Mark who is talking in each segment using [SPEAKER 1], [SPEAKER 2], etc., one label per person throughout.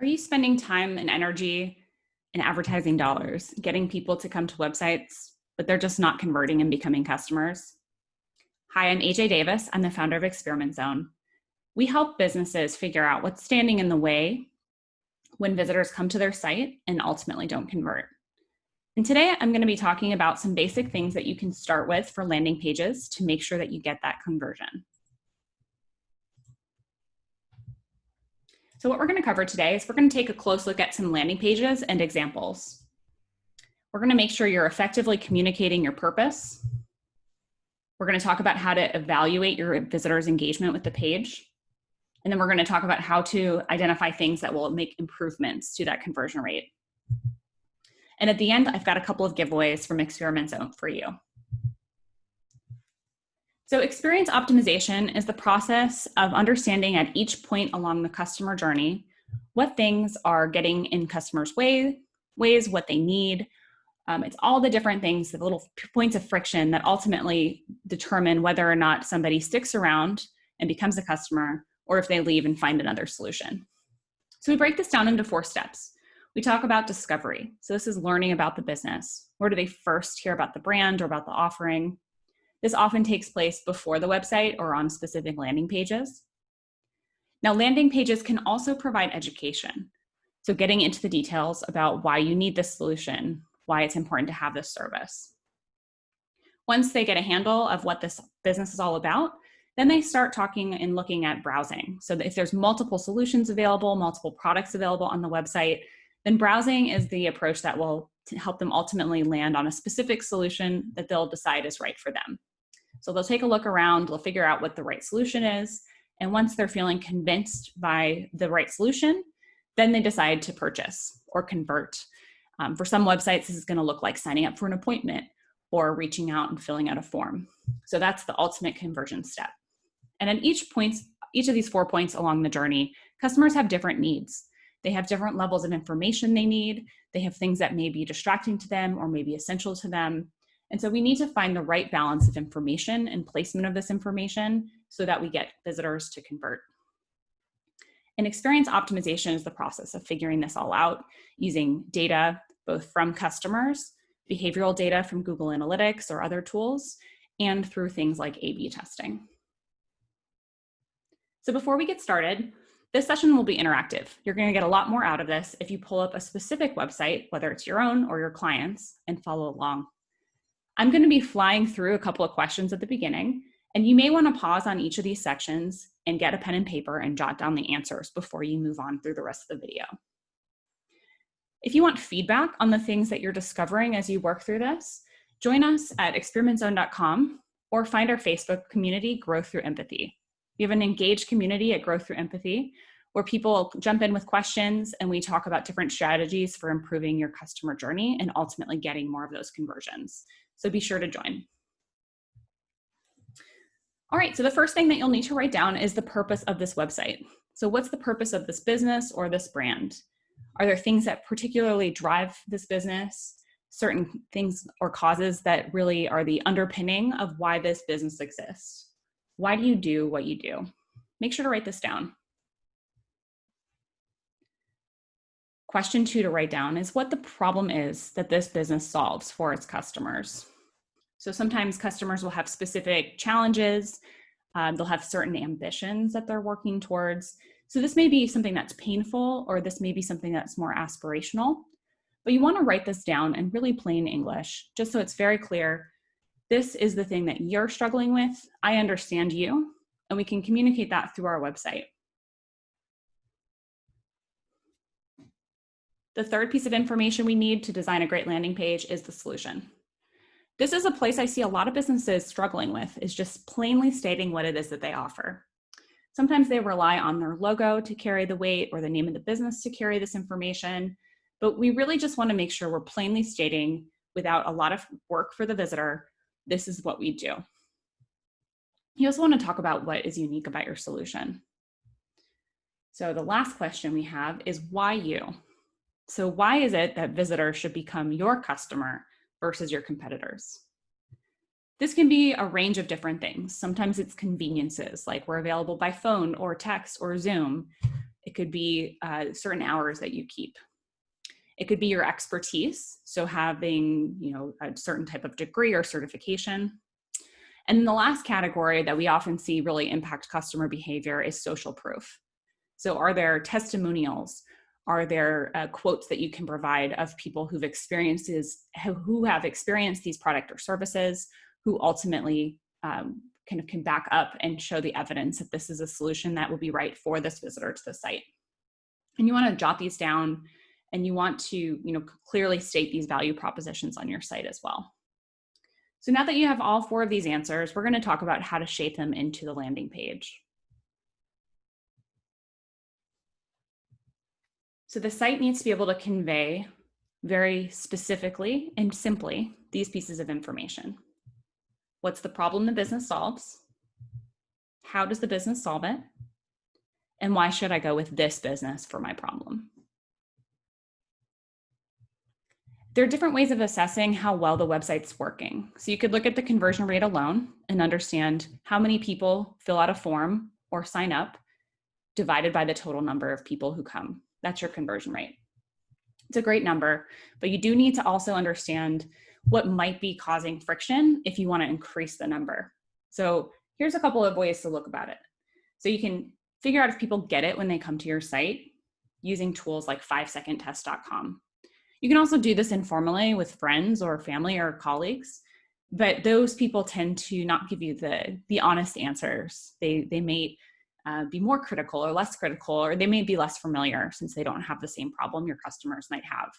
[SPEAKER 1] Are you spending time and energy and advertising dollars getting people to come to websites, but they're just not converting and becoming customers? Hi, I'm AJ Davis. I'm the founder of Experiment Zone. We help businesses figure out what's standing in the way when visitors come to their site and ultimately don't convert. And today I'm going to be talking about some basic things that you can start with for landing pages to make sure that you get that conversion. So what we're going to cover today is we're going to take a close look at some landing pages and examples. We're going to make sure you're effectively communicating your purpose. We're going to talk about how to evaluate your visitors' engagement with the page. And then we're going to talk about how to identify things that will make improvements to that conversion rate. And at the end, I've got a couple of giveaways from Experiment Zone for you. So experience optimization is the process of understanding at each point along the customer journey what things are getting in customers' ways, what they need. It's all the different things, the little points of friction that ultimately determine whether or not somebody sticks around and becomes a customer, or if they leave and find another solution. So we break this down into 4 steps. We talk about discovery. So this is learning about the business. Where do they first hear about the brand or about the offering? This often takes place before the website or on specific landing pages. Now, landing pages can also provide education. So getting into the details about why you need this solution, why it's important to have this service. Once they get a handle of what this business is all about, then they start talking and looking at browsing. So if there's multiple solutions available, multiple products available on the website, then browsing is the approach that will help them ultimately land on a specific solution that they'll decide is right for them. So they'll take a look around, they'll figure out what the right solution is, and once they're feeling convinced by the right solution, then they decide to purchase or convert. For some websites, this is going to look like signing up for an appointment or reaching out and filling out a form. So that's the ultimate conversion step. And at each of these 4 points along the journey, customers have different needs. They have different levels of information they need. They have things that may be distracting to them or may be essential to them. And so we need to find the right balance of information and placement of this information so that we get visitors to convert. And experience optimization is the process of figuring this all out using data both from customers, behavioral data from Google Analytics or other tools, and through things like A/B testing. So before we get started, this session will be interactive. You're going to get a lot more out of this if you pull up a specific website, whether it's your own or your client's, and follow along. I'm going to be flying through a couple of questions at the beginning, and you may want to pause on each of these sections and get a pen and paper and jot down the answers before you move on through the rest of the video. If you want feedback on the things that you're discovering as you work through this, join us at experimentzone.com or find our Facebook community, Grow Through Empathy. We have an engaged community at Grow Through Empathy where people jump in with questions and we talk about different strategies for improving your customer journey and ultimately getting more of those conversions. So be sure to join. All right, so the first thing that you'll need to write down is the purpose of this website. So what's the purpose of this business or this brand? Are there things that particularly drive this business? Certain things or causes that really are the underpinning of why this business exists? Why do you do what you do? Make sure to write this down. Question 2 to write down is what the problem is that this business solves for its customers. So sometimes customers will have specific challenges. They'll have certain ambitions that they're working towards. So this may be something that's painful, or this may be something that's more aspirational. But you want to write this down in really plain English, just so it's very clear. This is the thing that you're struggling with. I understand you, and we can communicate that through our website. The third piece of information we need to design a great landing page is the solution. This is a place I see a lot of businesses struggling with, is just plainly stating what it is that they offer. Sometimes they rely on their logo to carry the weight or the name of the business to carry this information, but we really just want to make sure we're plainly stating, without a lot of work for the visitor, this is what we do. You also want to talk about what is unique about your solution. So the last question we have is why you? So why is it that visitors should become your customer versus your competitors? This can be a range of different things. Sometimes it's conveniences, like we're available by phone or text or Zoom. It could be certain hours that you keep. It could be your expertise, so having, you know, a certain type of degree or certification. And the last category that we often see really impact customer behavior is social proof. So are there testimonials? Are there quotes that you can provide of people who have experienced these product or services, who ultimately kind of can back up and show the evidence that this is a solution that will be right for this visitor to the site? And you want to jot these down, and you want to, you know, clearly state these value propositions on your site as well. So now that you have all 4 of these answers, we're going to talk about how to shape them into the landing page. So the site needs to be able to convey very specifically and simply these pieces of information. What's the problem the business solves? How does the business solve it? And why should I go with this business for my problem? There are different ways of assessing how well the website's working. So you could look at the conversion rate alone and understand how many people fill out a form or sign up divided by the total number of people who come. That's your conversion rate. It's a great number, but you do need to also understand what might be causing friction if you want to increase the number. So here's a couple of ways to look about it. So you can figure out if people get it when they come to your site using tools like 5secondtest.com. You can also do this informally with friends or family or colleagues, but those people tend to not give you the honest answers. They may be more critical or less critical, or they may be less familiar since they don't have the same problem your customers might have.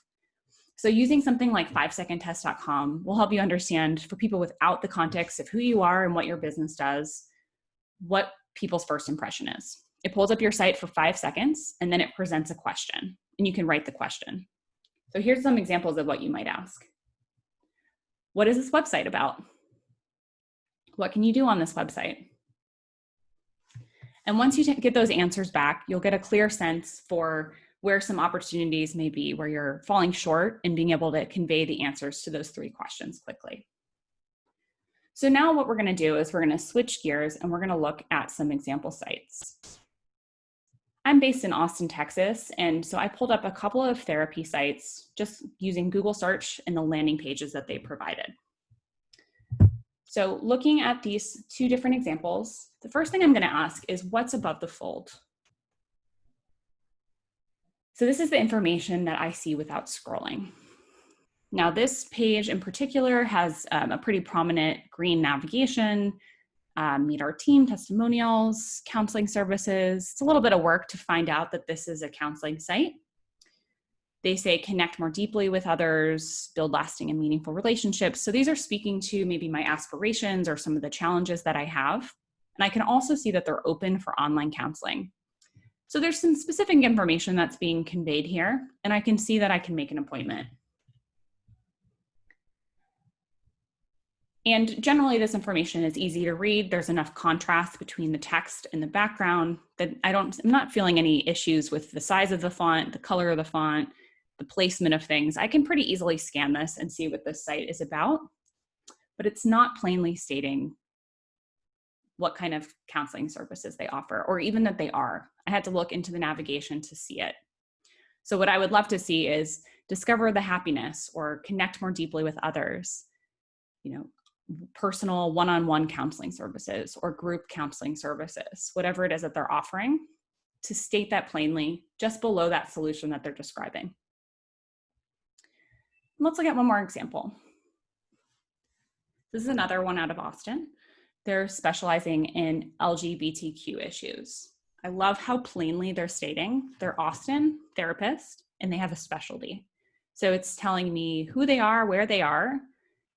[SPEAKER 1] So using something like 5secondtest.com will help you understand, for people without the context of who you are and what your business does, what people's first impression is. It pulls up your site for 5 seconds, and then it presents a question, and you can write the question. So here's some examples of what you might ask. What is this website about? What can you do on this website? And once you get those answers back, you'll get a clear sense for where some opportunities may be, where you're falling short in being able to convey the answers to those 3 questions quickly. So now what we're going to do is we're going to switch gears and we're going to look at some example sites. I'm based in Austin, Texas, and so I pulled up a couple of therapy sites just using Google search and the landing pages that they provided. So looking at these 2 different examples, the first thing I'm going to ask is, what's above the fold? So this is the information that I see without scrolling. Now this page in particular has a pretty prominent green navigation, meet our team, testimonials, counseling services. It's a little bit of work to find out that this is a counseling site. They say connect more deeply with others, build lasting and meaningful relationships. So these are speaking to maybe my aspirations or some of the challenges that I have. And I can also see that they're open for online counseling. So there's some specific information that's being conveyed here, and I can see that I can make an appointment. And generally this information is easy to read. There's enough contrast between the text and the background that I'm not feeling any issues with the size of the font, the color of the font, the placement of things. I can pretty easily scan this and see what this site is about, but it's not plainly stating what kind of counseling services they offer, or even that they are. I had to look into the navigation to see it. So what I would love to see is discover the happiness or connect more deeply with others, you know, personal one-on-one counseling services or group counseling services, whatever it is that they're offering, to state that plainly just below that solution that they're describing. Let's look at one more example. This is another one out of Austin. They're specializing in LGBTQ issues. I love how plainly they're stating they're Austin therapist and they have a specialty. So it's telling me who they are, where they are,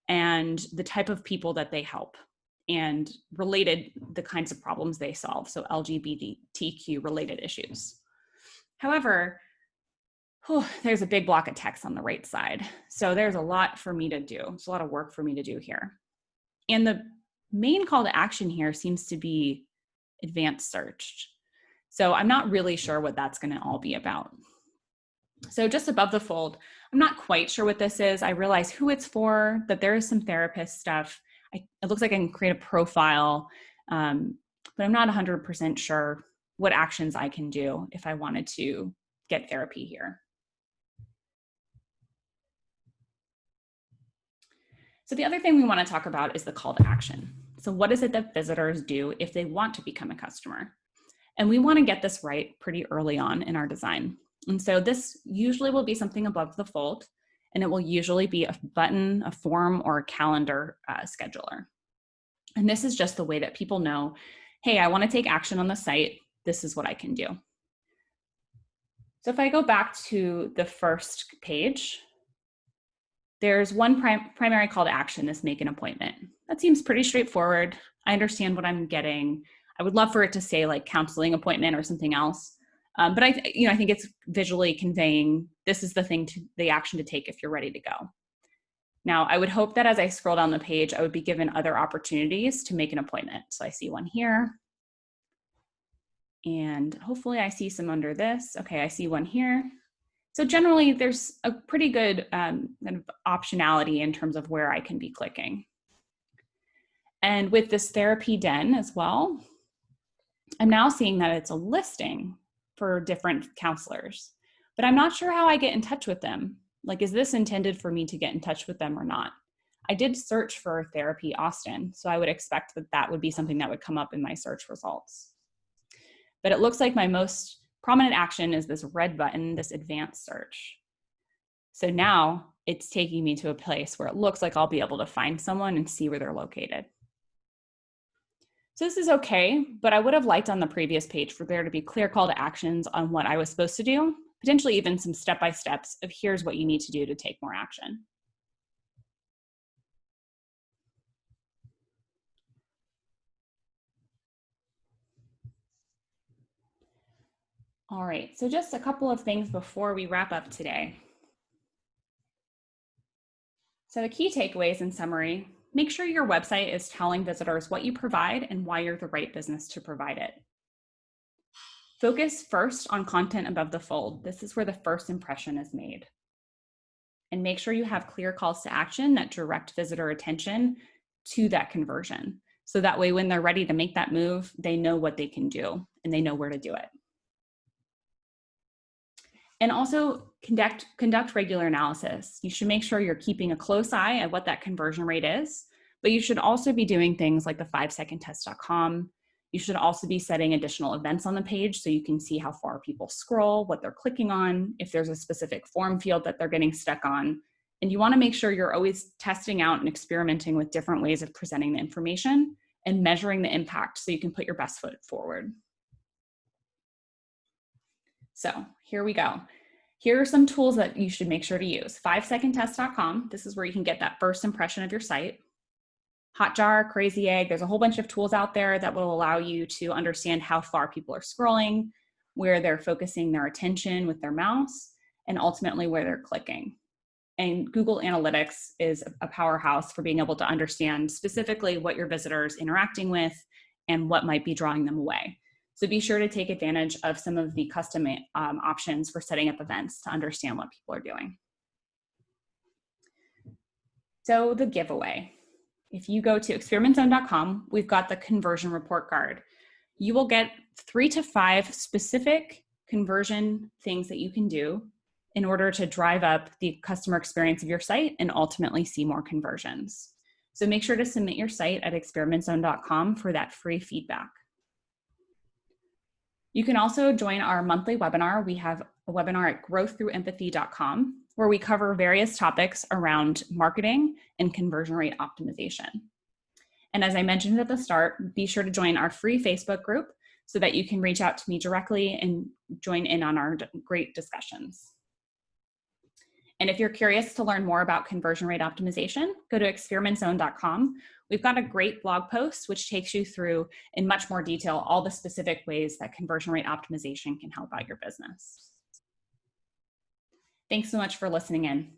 [SPEAKER 1] and the type of people that they help, and related, the kinds of problems they solve. So LGBTQ related issues. However, there's a big block of text on the right side. So there's a lot for me to do. It's a lot of work for me to do here. And the main call to action here seems to be advanced search. So I'm not really sure what that's going to all be about. So just above the fold, I'm not quite sure what this is. I realize who it's for, that there is some therapist stuff. It looks like I can create a profile, but I'm not 100% sure what actions I can do if I wanted to get therapy here. So the other thing we want to talk about is the call to action. So what is it that visitors do if they want to become a customer? And we want to get this right pretty early on in our design. And so this usually will be something above the fold, and it will usually be a button, a form, or a calendar scheduler. And this is just the way that people know, hey, I want to take action on the site. This is what I can do. So if I go back to the first page, there's one primary call to action, this make an appointment. That seems pretty straightforward. I understand what I'm getting. I would love for it to say like counseling appointment or something else. But I think it's visually conveying this is the action to take if you're ready to go. Now, I would hope that as I scroll down the page, I would be given other opportunities to make an appointment. So I see one here. And hopefully I see some under this. Okay, I see one here. So generally, there's a pretty good kind of optionality in terms of where I can be clicking. And with this therapy den as well, I'm now seeing that it's a listing for different counselors, but I'm not sure how I get in touch with them. Like, is this intended for me to get in touch with them or not? I did search for Therapy Austin, so I would expect that that would be something that would come up in my search results. But it looks like my most prominent action is this red button, this advanced search. So now it's taking me to a place where it looks like I'll be able to find someone and see where they're located. So this is okay, but I would have liked on the previous page for there to be clear call to actions on what I was supposed to do, potentially even some step-by-steps of here's what you need to do to take more action. All right, so just a couple of things before we wrap up today. So the key takeaways in summary, make sure your website is telling visitors what you provide and why you're the right business to provide it. Focus first on content above the fold. This is where the first impression is made. And make sure you have clear calls to action that direct visitor attention to that conversion. So that way, when they're ready to make that move, they know what they can do and they know where to do it. And also conduct regular analysis. You should make sure you're keeping a close eye at what that conversion rate is, but you should also be doing things like the 5secondtest.com. You should also be setting additional events on the page so you can see how far people scroll, what they're clicking on, if there's a specific form field that they're getting stuck on. And you want to make sure you're always testing out and experimenting with different ways of presenting the information and measuring the impact so you can put your best foot forward. So here we go. Here are some tools that you should make sure to use. 5secondtest.com. This is where you can get that first impression of your site. Hotjar, Crazy Egg, there's a whole bunch of tools out there that will allow you to understand how far people are scrolling, where they're focusing their attention with their mouse, and ultimately where they're clicking. And Google Analytics is a powerhouse for being able to understand specifically what your visitors interacting with and what might be drawing them away. So be sure to take advantage of some of the custom options for setting up events to understand what people are doing. So the giveaway. If you go to experimentzone.com, we've got the conversion report card. You will get 3 to 5 specific conversion things that you can do in order to drive up the customer experience of your site and ultimately see more conversions. So make sure to submit your site at experimentzone.com for that free feedback. You can also join our monthly webinar. We have a webinar at growththroughempathy.com where we cover various topics around marketing and conversion rate optimization. And as I mentioned at the start, be sure to join our free Facebook group so that you can reach out to me directly and join in on our great discussions. And if you're curious to learn more about conversion rate optimization, go to experimentzone.com. We've got a great blog post which takes you through in much more detail all the specific ways that conversion rate optimization can help out your business. Thanks so much for listening in.